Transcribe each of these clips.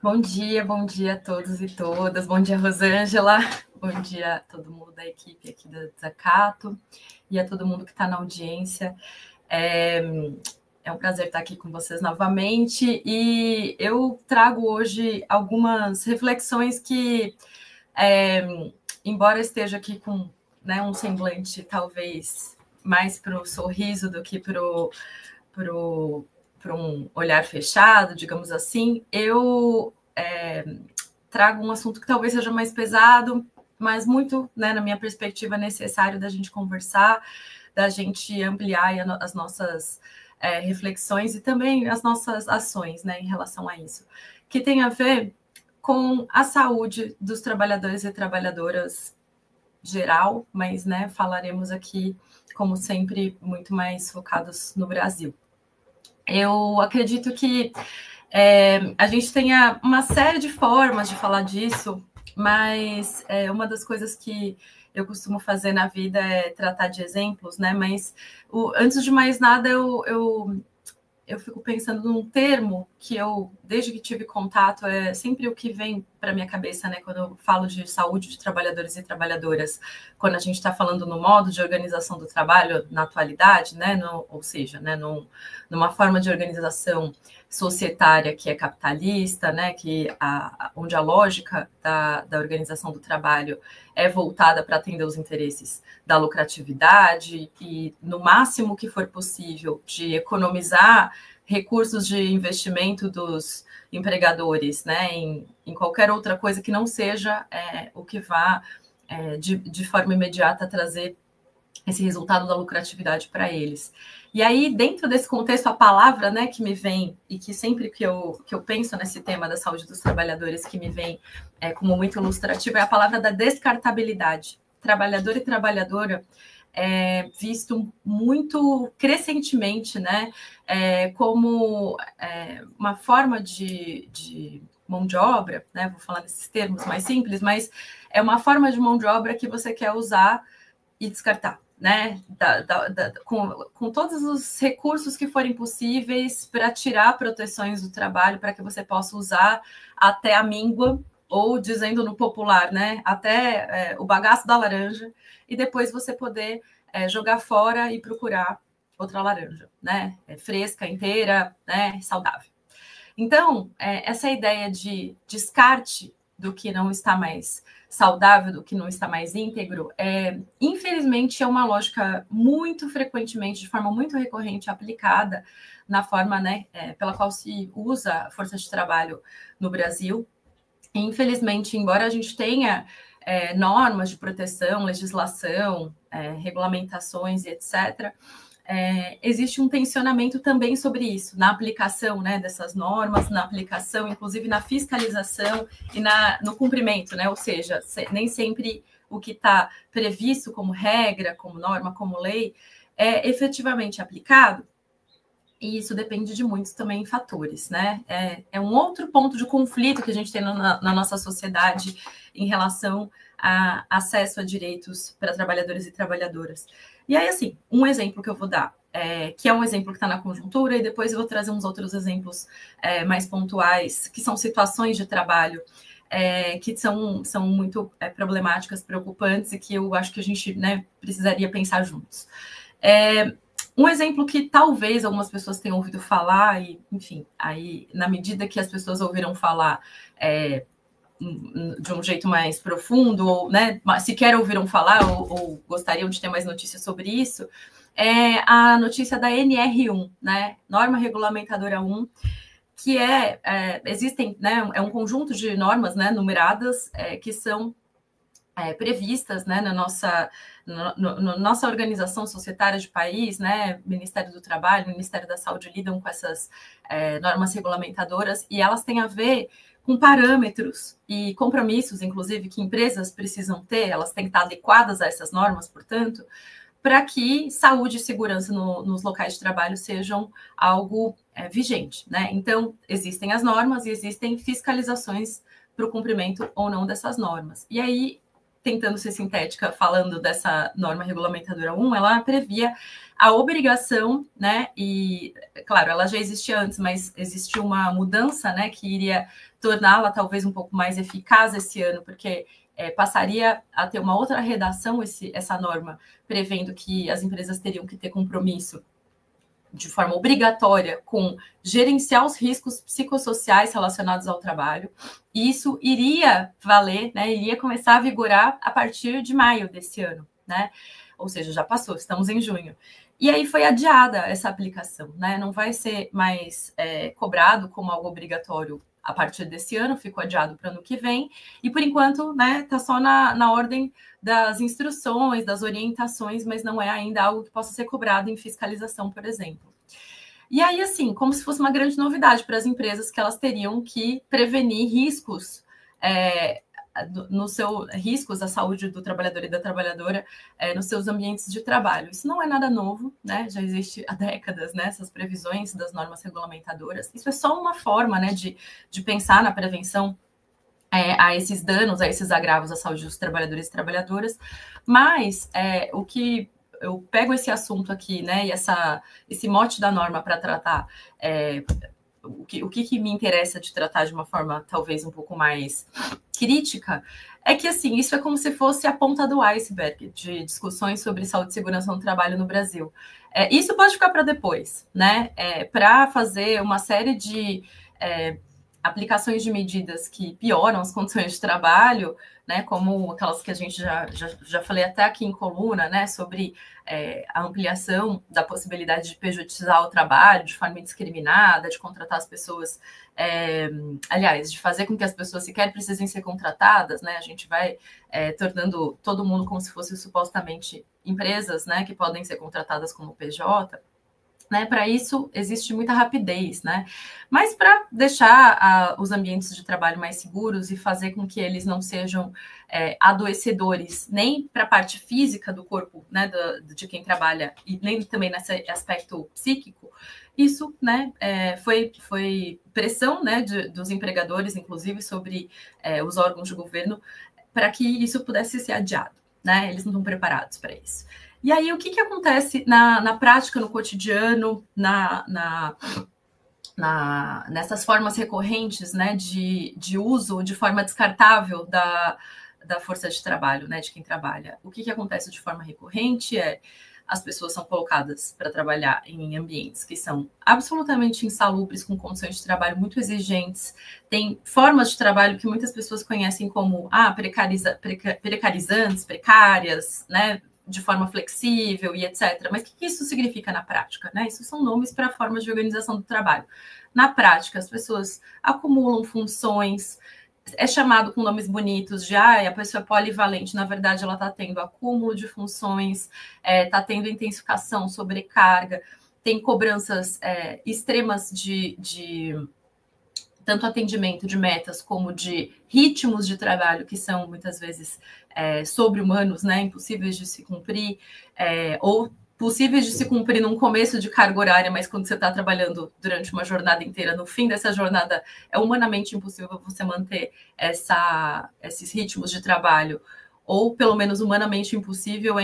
Bom dia a todos e todas. Bom dia, Rosângela. Bom dia a todo mundo da equipe aqui da Desacato e a todo mundo que está na audiência. É um prazer estar aqui com vocês novamente e eu trago hoje algumas reflexões que, embora esteja aqui com um semblante talvez mais para o sorriso do que para um olhar fechado, digamos assim, eu trago um assunto que talvez seja mais pesado, mas muito, na minha perspectiva, necessário da gente conversar, da gente ampliar as nossas reflexões e também as nossas ações, em relação a isso, que tem a ver com a saúde dos trabalhadores e trabalhadoras geral, mas falaremos aqui, como sempre, muito mais focados no Brasil. Eu acredito que a gente tenha uma série de formas de falar disso, mas uma das coisas que eu costumo fazer na vida é tratar de exemplos, mas antes de mais nada, eu fico pensando num termo que eu, desde que tive contato, é sempre o que vem para minha cabeça, quando eu falo de saúde de trabalhadores e trabalhadoras, quando a gente está falando no modo de organização do trabalho na atualidade, ou seja, numa forma de organização societária que é capitalista, onde a lógica da organização do trabalho é voltada para atender os interesses da lucratividade e, no máximo que for possível, de economizar recursos de investimento dos empregadores, em qualquer outra coisa que não seja o que vá, de forma imediata, trazer esse resultado da lucratividade para eles. E aí, dentro desse contexto, a palavra que me vem, e que sempre que eu penso nesse tema da saúde dos trabalhadores, que me vem como muito ilustrativa, é a palavra da descartabilidade. Trabalhador e trabalhadora visto muito crescentemente, como uma forma de mão de obra, vou falar nesses termos mais simples, mas é uma forma de mão de obra que você quer usar e descartar, com todos os recursos que forem possíveis para tirar proteções do trabalho, para que você possa usar até a míngua, ou dizendo no popular, até o bagaço da laranja, e depois você poder jogar fora e procurar outra laranja, fresca, inteira, saudável. Então, essa ideia de descarte do que não está mais saudável, do que não está mais íntegro, infelizmente é uma lógica muito frequentemente, de forma muito recorrente, aplicada na forma pela qual se usa a força de trabalho no Brasil. E, infelizmente, embora a gente tenha normas de proteção, legislação, regulamentações e etc., existe um tensionamento também sobre isso, na aplicação dessas normas, na aplicação, inclusive na fiscalização e no cumprimento, ou seja, nem sempre o que está previsto como regra, como norma, como lei, é efetivamente aplicado, e isso depende de muitos também fatores, É um outro ponto de conflito que a gente tem na nossa sociedade em relação a acesso a direitos para trabalhadores e trabalhadoras. E aí, assim, um exemplo que eu vou dar, que é um exemplo que está na conjuntura, e depois eu vou trazer uns outros exemplos mais pontuais, que são situações de trabalho que são muito problemáticas, preocupantes, e que eu acho que a gente precisaria pensar juntos. Um exemplo que talvez algumas pessoas tenham ouvido falar, e, enfim, aí, na medida que as pessoas ouviram falar de um jeito mais profundo, ou sequer ouviram falar, ou gostariam de ter mais notícias sobre isso, é a notícia da NR1, Norma Regulamentadora 1, que existem, é um conjunto de normas numeradas que são previstas na nossa organização societária de país, Ministério do Trabalho, Ministério da Saúde lidam com essas normas regulamentadoras, e elas têm a ver com parâmetros e compromissos, inclusive, que empresas precisam ter, elas têm que estar adequadas a essas normas, portanto, para que saúde e segurança nos locais de trabalho sejam algo vigente, Então, existem as normas e existem fiscalizações para o cumprimento ou não dessas normas. E aí, tentando ser sintética, falando dessa norma regulamentadora 1, ela previa a obrigação, e, claro, ela já existia antes, mas existiu uma mudança, que iria torná-la talvez um pouco mais eficaz esse ano, porque passaria a ter uma outra redação essa norma, prevendo que as empresas teriam que ter compromisso de forma obrigatória com gerenciar os riscos psicossociais relacionados ao trabalho. E isso iria valer, né, iria começar a vigorar a partir de maio desse ano, né? Ou seja, já passou, estamos em junho. E aí foi adiada essa aplicação, né? Não vai ser mais cobrado como algo obrigatório a partir desse ano, ficou adiado para o ano que vem, e por enquanto, né, está só na ordem das instruções, das orientações, mas não é ainda algo que possa ser cobrado em fiscalização, por exemplo. E aí, assim, como se fosse uma grande novidade para as empresas, que elas teriam que prevenir riscos riscos à saúde do trabalhador e da trabalhadora nos seus ambientes de trabalho. Isso não é nada novo, né? Já existe há décadas, né, essas previsões das normas regulamentadoras. Isso é só uma forma, né, de pensar na prevenção a esses danos, a esses agravos à saúde dos trabalhadores e trabalhadoras. Mas o que eu pego esse assunto aqui, né, e esse mote da norma para tratar o que me interessa de tratar de uma forma talvez um pouco mais crítica, é que, assim, isso é como se fosse a ponta do iceberg de discussões sobre saúde e segurança no trabalho no Brasil. Isso pode ficar para depois, né? Para fazer uma série de aplicações de medidas que pioram as condições de trabalho, né, como aquelas que a gente já falei até aqui em coluna, né, sobre a ampliação da possibilidade de pejotizar o trabalho de forma indiscriminada, de contratar as pessoas, aliás, de fazer com que as pessoas sequer precisem ser contratadas, né, a gente vai tornando todo mundo como se fosse supostamente empresas, né, que podem ser contratadas como PJ. Né, para isso existe muita rapidez, né? Mas para deixar os ambientes de trabalho mais seguros e fazer com que eles não sejam adoecedores nem para a parte física do corpo, né, de quem trabalha, e nem também nesse aspecto psíquico, isso, né, foi pressão, né, dos empregadores, inclusive, sobre os órgãos de governo, para que isso pudesse ser adiado, né? Eles não estão preparados para isso. E aí, o que acontece na prática, no cotidiano, nessas formas recorrentes, né, de uso de forma descartável da força de trabalho, né, de quem trabalha? O que acontece de forma recorrente as pessoas são colocadas para trabalhar em ambientes que são absolutamente insalubres, com condições de trabalho muito exigentes, tem formas de trabalho que muitas pessoas conhecem como precarizantes, precárias, né, de forma flexível e etc. Mas o que isso significa na prática, né? Isso são nomes para formas de organização do trabalho. Na prática, as pessoas acumulam funções, é chamado com nomes bonitos de a pessoa é polivalente. Na verdade, ela está tendo acúmulo de funções, está tendo intensificação, sobrecarga, tem cobranças extremas de tanto atendimento de metas como de ritmos de trabalho que são muitas vezes sobre-humanos, né, impossíveis de se cumprir, ou possíveis de se cumprir num começo de carga horária, mas quando você está trabalhando durante uma jornada inteira, no fim dessa jornada é humanamente impossível você manter esses ritmos de trabalho, ou pelo menos humanamente impossível,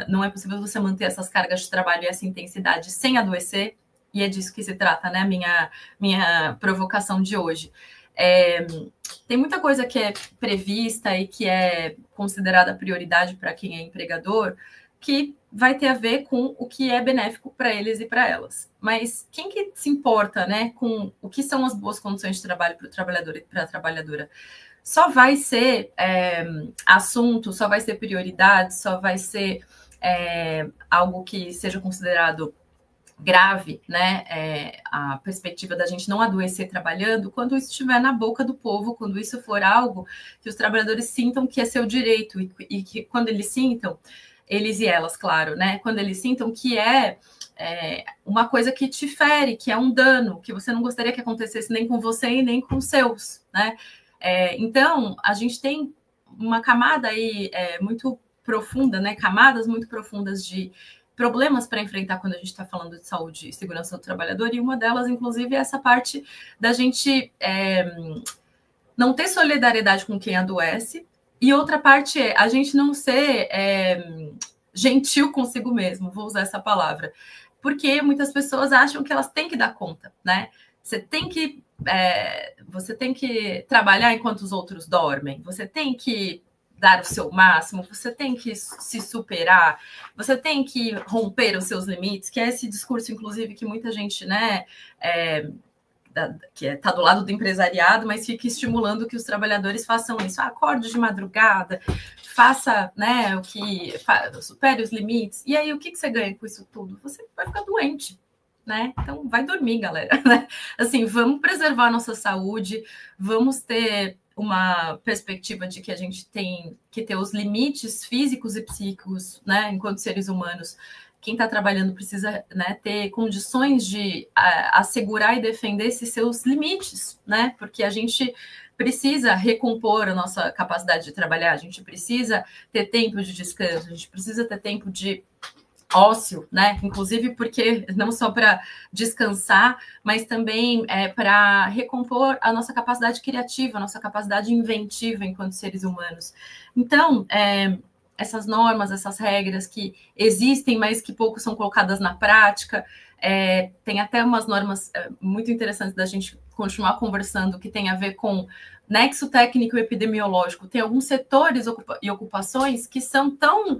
não é possível você manter essas cargas de trabalho e essa intensidade sem adoecer. E é disso que se trata, né? Minha provocação de hoje. Tem muita coisa que é prevista e que é considerada prioridade para quem é empregador, que vai ter a ver com o que é benéfico para eles e para elas. Mas quem que se importa, né, com o que são as boas condições de trabalho para o trabalhador e para a trabalhadora? Só vai ser assunto, só vai ser prioridade, só vai ser algo que seja considerado grave, né, a perspectiva da gente não adoecer trabalhando, quando isso estiver na boca do povo, quando isso for algo que os trabalhadores sintam que é seu direito, e que quando eles sintam, eles e elas, claro, né, quando eles sintam que uma coisa que te fere, que é um dano, que você não gostaria que acontecesse nem com você e nem com os seus, né. Então, a gente tem uma camada aí muito profunda, né, camadas muito profundas de problemas para enfrentar quando a gente está falando de saúde e segurança do trabalhador, e uma delas, inclusive, é essa parte da gente não ter solidariedade com quem adoece, e outra parte é a gente não ser gentil consigo mesmo, vou usar essa palavra, porque muitas pessoas acham que elas têm que dar conta, né? Você tem que você tem que trabalhar enquanto os outros dormem, você tem que dar o seu máximo, você tem que se superar, você tem que romper os seus limites, que é esse discurso, inclusive, que muita gente, né, que está do lado do empresariado, mas fica estimulando que os trabalhadores façam isso. Acorde de madrugada, faça, né, supere os limites. E aí, o que você ganha com isso tudo? Você vai ficar doente, né? Então, vai dormir, galera. Né? Assim, vamos preservar a nossa saúde, vamos ter uma perspectiva de que a gente tem que ter os limites físicos e psíquicos, né, enquanto seres humanos. Quem está trabalhando precisa, né, ter condições de assegurar e defender esses seus limites, né? Porque a gente precisa recompor a nossa capacidade de trabalhar, a gente precisa ter tempo de descanso, a gente precisa ter tempo de ócio, né? Inclusive porque não só para descansar, mas também para recompor a nossa capacidade criativa, a nossa capacidade inventiva enquanto seres humanos. Então, essas normas, essas regras que existem, mas que pouco são colocadas na prática, tem até umas normas muito interessantes da gente continuar conversando, que tem a ver com nexo técnico e epidemiológico. Tem alguns setores e ocupações que são tão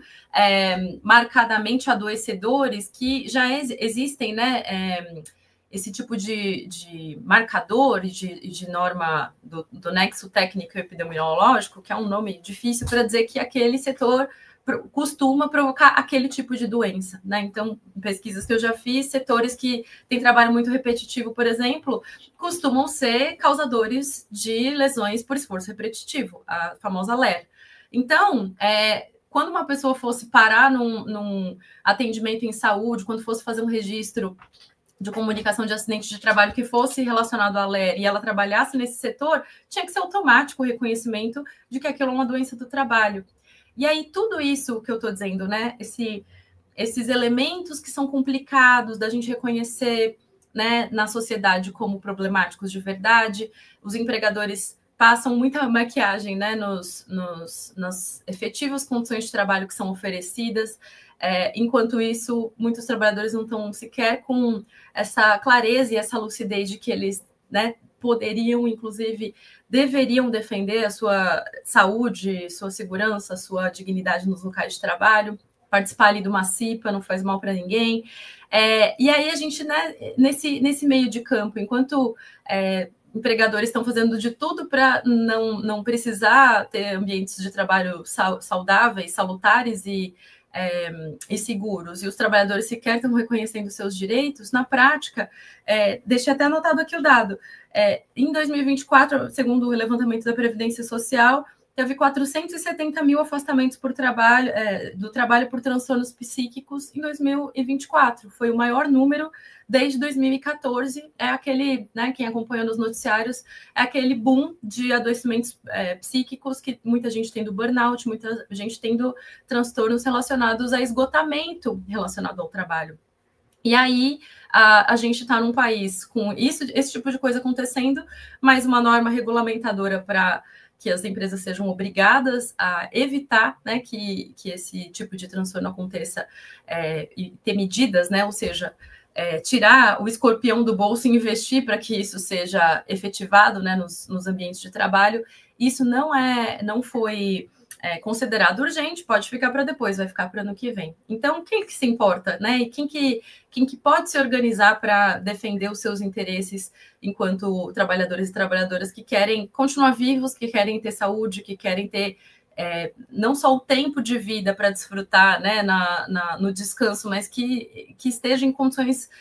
marcadamente adoecedores que já existem, né, esse tipo de marcador e de norma do nexo técnico e epidemiológico, que é um nome difícil para dizer que aquele setor costuma provocar aquele tipo de doença, né? Então, pesquisas que eu já fiz, setores que têm trabalho muito repetitivo, por exemplo, costumam ser causadores de lesões por esforço repetitivo, a famosa LER. Então, quando uma pessoa fosse parar num atendimento em saúde, quando fosse fazer um registro de comunicação de acidente de trabalho que fosse relacionado à LER e ela trabalhasse nesse setor, tinha que ser automático o reconhecimento de que aquilo é uma doença do trabalho. E aí, tudo isso que eu estou dizendo, né? Esses elementos que são complicados da gente reconhecer, né, na sociedade como problemáticos de verdade, os empregadores passam muita maquiagem, né, nas efetivas condições de trabalho que são oferecidas. Enquanto isso, muitos trabalhadores não estão sequer com essa clareza e essa lucidez de que eles, né, poderiam, inclusive, deveriam defender a sua saúde, sua segurança, sua dignidade nos locais de trabalho, participar ali de uma CIPA, não faz mal para ninguém. E aí a gente, né, nesse meio de campo, enquanto empregadores estão fazendo de tudo para não precisar ter ambientes de trabalho saudáveis, salutares e seguros, e os trabalhadores sequer estão reconhecendo seus direitos, na prática, deixei até anotado aqui o dado, em 2024, segundo o levantamento da Previdência Social, teve 470 mil afastamentos do trabalho por transtornos psíquicos em 2024. Foi o maior número desde 2014. É aquele, né, quem acompanha nos noticiários, é aquele boom de adoecimentos psíquicos que muita gente tem do burnout, muita gente tendo transtornos relacionados a esgotamento relacionado ao trabalho. E aí, a gente está num país com esse tipo de coisa acontecendo, mas uma norma regulamentadora para que as empresas sejam obrigadas a evitar, né, que esse tipo de transtorno aconteça e ter medidas, né, ou seja, tirar o escorpião do bolso e investir para que isso seja efetivado, né, nos ambientes de trabalho. Isso não foi considerado urgente, pode ficar para depois, vai ficar para ano que vem. Então, quem que se importa, né? E quem que pode se organizar para defender os seus interesses enquanto trabalhadores e trabalhadoras que querem continuar vivos, que querem ter saúde, que querem ter não só o tempo de vida para desfrutar, né, no descanso, mas que esteja em condições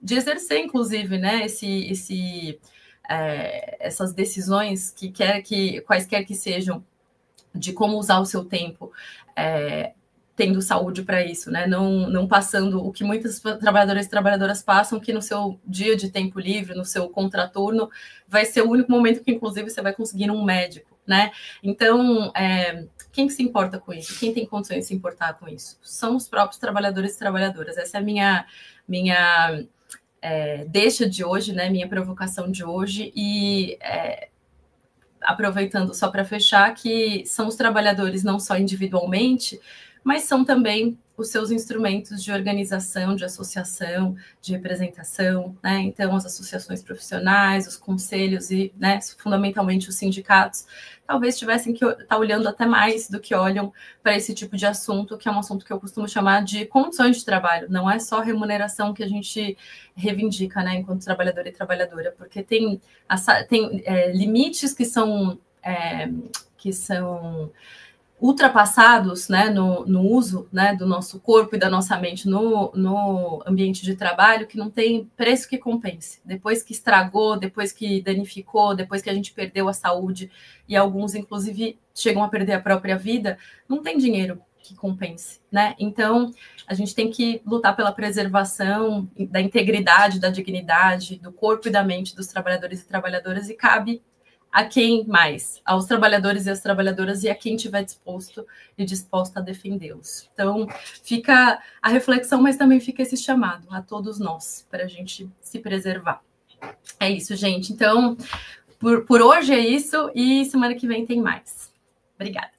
de exercer, inclusive, né, essas decisões quaisquer que sejam, de como usar o seu tempo, tendo saúde para isso, né? Não passando o que muitos trabalhadores e trabalhadoras passam, que no seu dia de tempo livre, no seu contraturno, vai ser o único momento que, inclusive, você vai conseguir um médico, né? Então, quem que se importa com isso? Quem tem condições de se importar com isso? São os próprios trabalhadores e trabalhadoras. Essa é a minha deixa de hoje, né? Minha provocação de hoje. E aproveitando só para fechar, que são os trabalhadores não só individualmente, mas são também os seus instrumentos de organização, de associação, de representação, né? Então, as associações profissionais, os conselhos e, né, fundamentalmente os sindicatos, talvez tivessem que estar olhando até mais do que olham para esse tipo de assunto, que é um assunto que eu costumo chamar de condições de trabalho. Não é só remuneração que a gente reivindica, né, enquanto trabalhador e trabalhadora, porque tem limites que são ultrapassados, né, no uso, né, do nosso corpo e da nossa mente no ambiente de trabalho, que não tem preço que compense. Depois que estragou, depois que danificou, depois que a gente perdeu a saúde, e alguns, inclusive, chegam a perder a própria vida, não tem dinheiro que compense, né? Então, a gente tem que lutar pela preservação da integridade, da dignidade, do corpo e da mente dos trabalhadores e trabalhadoras, e cabe a quem mais? Aos trabalhadores e às trabalhadoras e a quem estiver disposto e disposta a defendê-los. Então, fica a reflexão, mas também fica esse chamado a todos nós, para a gente se preservar. É isso, gente. Então, por hoje é isso, e semana que vem tem mais. Obrigada.